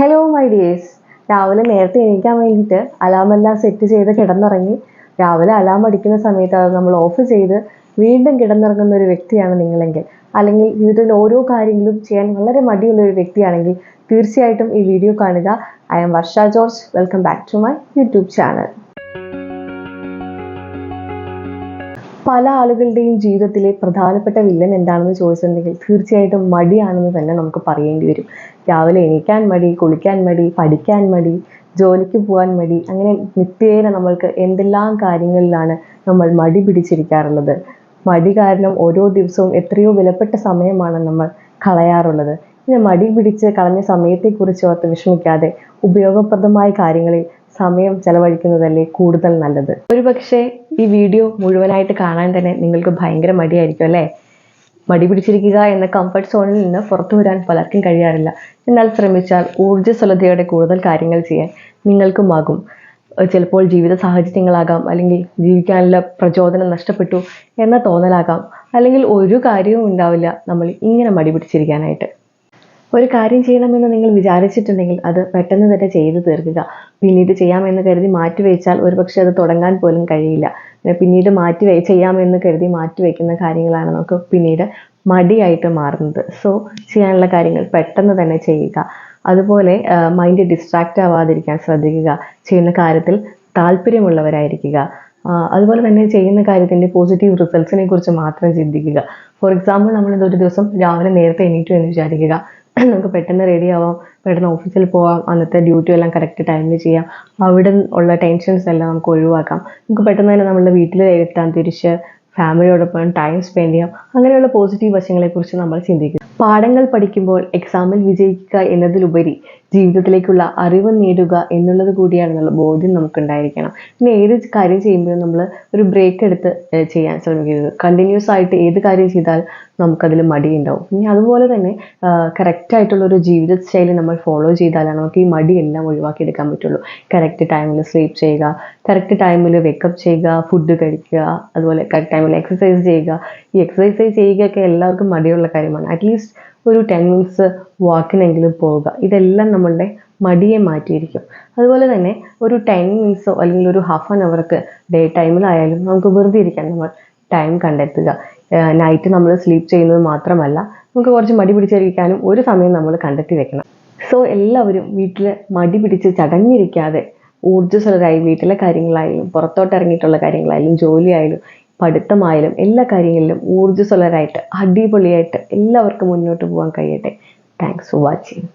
Hello my dears. രാവിലെ നേരത്തെ എണീക്കാൻ വേണ്ടിയിട്ട് അലാമെല്ലാം സെറ്റ് ചെയ്ത് കിടന്നുറങ്ങി. രാവിലെ അലാം അടിക്കുന്ന സമയത്ത് അത് നമ്മൾ ഓഫ് ചെയ്ത് വീണ്ടും കിടന്നിറങ്ങുന്ന ഒരു വ്യക്തിയാണ് നിങ്ങളെങ്കിൽ, അല്ലെങ്കിൽ ജീവിതത്തിൽ ഓരോ കാര്യങ്ങളും ചെയ്യാൻ വളരെ മടിയുള്ള ഒരു വ്യക്തിയാണെങ്കിൽ തീർച്ചയായിട്ടും ഈ വീഡിയോ കാണുക. I am Varsha George. Welcome back to my YouTube channel. പല ആളുകളുടെയും ജീവിതത്തിലെ പ്രധാനപ്പെട്ട വില്ലൻ എന്താണെന്ന് ചോദിച്ചിട്ടുണ്ടെങ്കിൽ തീർച്ചയായിട്ടും മടിയാണെന്ന് തന്നെ നമുക്ക് പറയേണ്ടി വരും. രാവിലെ എണീക്കാൻ മടി, കുളിക്കാൻ മടി, പഠിക്കാൻ മടി, ജോലിക്ക് പോകാൻ മടി, അങ്ങനെ നിത്യേന നമ്മൾക്ക് എന്തെല്ലാം കാര്യങ്ങളിലാണ് നമ്മൾ മടി പിടിച്ചിരിക്കാറുള്ളത്. മടി കാരണം ഓരോ ദിവസവും എത്രയോ വിലപ്പെട്ട സമയമാണ് നമ്മൾ കളയാറുള്ളത്. ഇങ്ങനെ മടി പിടിച്ച് കളഞ്ഞ സമയത്തെക്കുറിച്ച് ഓർത്ത് വിഷമിക്കാതെ ഉപയോഗപ്രദമായ കാര്യങ്ങളിൽ സമയം ചെലവഴിക്കുന്നതല്ലേ കൂടുതൽ നല്ലത്. ഒരുപക്ഷെ ഈ വീഡിയോ മുഴുവനായിട്ട് കാണാൻ തന്നെ നിങ്ങൾക്ക് ഭയങ്കര മടിയായിരിക്കും അല്ലേ? മടി പിടിച്ചിരിക്കുക എന്ന കംഫർട്ട് സോണിൽ നിന്ന് പുറത്തു വരാൻ പലർക്കും കഴിയാറില്ല. എന്നാൽ ശ്രമിച്ചാൽ ഊർജ്ജസ്വലതയോടെ കൂടുതൽ കാര്യങ്ങൾ ചെയ്യാൻ നിങ്ങൾക്കുമാകും. ചിലപ്പോൾ ജീവിത സാഹചര്യങ്ങളാകാം, അല്ലെങ്കിൽ ജീവിക്കാനുള്ള പ്രചോദനം നഷ്ടപ്പെട്ടു എന്ന തോന്നലാകാം, അല്ലെങ്കിൽ ഒരു കാര്യവും ഉണ്ടാവില്ല നമ്മൾ ഇങ്ങനെ മടി പിടിച്ചിരിക്കാനായിട്ട്. ഒരു കാര്യം ചെയ്യണമെന്ന് നിങ്ങൾ വിചാരിച്ചിട്ടുണ്ടെങ്കിൽ അത് പെട്ടെന്ന് തന്നെ ചെയ്തു തീർക്കുക. പിന്നീട് ചെയ്യാമെന്ന് കരുതി മാറ്റിവെച്ചാൽ ഒരുപക്ഷെ അത് തുടങ്ങാൻ പോലും കഴിയില്ല. പിന്നീട് ചെയ്യാമെന്ന് കരുതി മാറ്റിവെക്കുന്ന കാര്യങ്ങളാണ് നമുക്ക് പിന്നീട് മടിയായിട്ട് മാറുന്നത്. സോ ചെയ്യാനുള്ള കാര്യങ്ങൾ പെട്ടെന്ന് തന്നെ ചെയ്യുക. അതുപോലെ മൈൻഡ് ഡിസ്ട്രാക്റ്റ് ആവാതിരിക്കാൻ ശ്രദ്ധിക്കുക. ചെയ്യുന്ന കാര്യത്തിൽ താല്പര്യമുള്ളവരായിരിക്കുക. അതുപോലെ തന്നെ ചെയ്യുന്ന കാര്യത്തിൻ്റെ പോസിറ്റീവ് റിസൾട്ട്സിനെ കുറിച്ച് മാത്രം ചിന്തിക്കുക. ഫോർ എക്സാമ്പിൾ, നമ്മളിതൊരു ദിവസം രാവിലെ നേരത്തെ എണീറ്റു എന്ന് വിചാരിക്കുക. നമുക്ക് പെട്ടെന്ന് റെഡി ആവാം, പെട്ടെന്ന് ഓഫീസിൽ പോവാം, അന്നത്തെ ഡ്യൂട്ടി എല്ലാം കറക്റ്റ് ടൈമിൽ ചെയ്യാം, അവിടെ ഉള്ള ടെൻഷൻസ് എല്ലാം നമുക്ക് ഒഴിവാക്കാം. നമുക്ക് പെട്ടെന്ന് തന്നെ നമ്മളുടെ വീട്ടിൽ എത്താം, തിരിച്ച് ഫാമിലിയോടൊപ്പം ടൈം സ്പെൻഡ് ചെയ്യാം. അങ്ങനെയുള്ള പോസിറ്റീവ് വശങ്ങളെക്കുറിച്ച് നമ്മൾ ചിന്തിക്കും. പാഠങ്ങൾ പഠിക്കുമ്പോൾ എക്സാമിൽ വിജയിക്കുക എന്നതിലുപരി ജീവിതത്തിലേക്കുള്ള അറിവ് നേടുക എന്നുള്ളത് കൂടിയാണെന്നുള്ള ബോധ്യം നമുക്കുണ്ടായിരിക്കണം. പിന്നെ ഏത് കാര്യം ചെയ്യുമ്പോഴും നമ്മൾ ഒരു ബ്രേക്ക് എടുത്ത് ചെയ്യാൻ ശ്രമിക്കരുത്. കണ്ടിന്യൂസ് ആയിട്ട് ഏത് കാര്യം ചെയ്താൽ നമുക്കതിൽ മടിയുണ്ടാവും. പിന്നെ അതുപോലെ തന്നെ കറക്റ്റായിട്ടുള്ളൊരു ജീവിത ശൈലി നമ്മൾ ഫോളോ ചെയ്താലാണ് നമുക്ക് ഈ മടിയെല്ലാം ഒഴിവാക്കിയെടുക്കാൻ പറ്റുള്ളൂ. കറക്റ്റ് ടൈമിൽ സ്ലീപ്പ് ചെയ്യുക, കറക്റ്റ് ടൈമിൽ വേക്കപ്പ് ചെയ്യുക, ഫുഡ് കഴിക്കുക, അതുപോലെ കറക്റ്റ് ടൈമിൽ എക്സസൈസ് ചെയ്യുക. ഈ എക്സസൈസ് ചെയ്യുകയൊക്കെ എല്ലാവർക്കും മടിയുള്ള കാര്യമാണ്. അറ്റ്ലീസ്റ്റ് ഒരു 10 മിനിറ്റ്സ് വാക്കിനെങ്കിലും പോവുക. ഇതെല്ലാം നമ്മളുടെ മടിയെ മാറ്റിയിരിക്കും. അതുപോലെ തന്നെ ഒരു 10 മിനിറ്റ്സോ അല്ലെങ്കിൽ ഒരു ഹാഫ് ആൻ അവർക്ക് ഡേ ടൈമിലായാലും നമുക്ക് വെറുതെ ഇരിക്കാൻ നമ്മൾ ടൈം കണ്ടെത്തുക. നൈറ്റ് നമ്മൾ സ്ലീപ്പ് ചെയ്യുന്നത് മാത്രമല്ല, നമുക്ക് കുറച്ച് മടി പിടിച്ചിരിക്കാനും ഒരു സമയം നമ്മൾ കണ്ടെത്തി വെക്കണം. സോ എല്ലാവരും വീട്ടിൽ മടി പിടിച്ച് ചടഞ്ഞിരിക്കാതെ ഊർജ്ജസ്വലരായി വീട്ടിലെ കാര്യങ്ങളായാലും പുറത്തോട്ട് ഇറങ്ങിയിട്ടുള്ള കാര്യങ്ങളായാലും ജോലിയായാലും പഠിത്തമായാലും എല്ലാ കാര്യങ്ങളിലും ഊർജ്ജസ്വലരായിട്ട് അടിപൊളിയായിട്ട് എല്ലാവർക്കും മുന്നോട്ട് പോകാൻ കഴിയട്ടെ. Thanks for watching.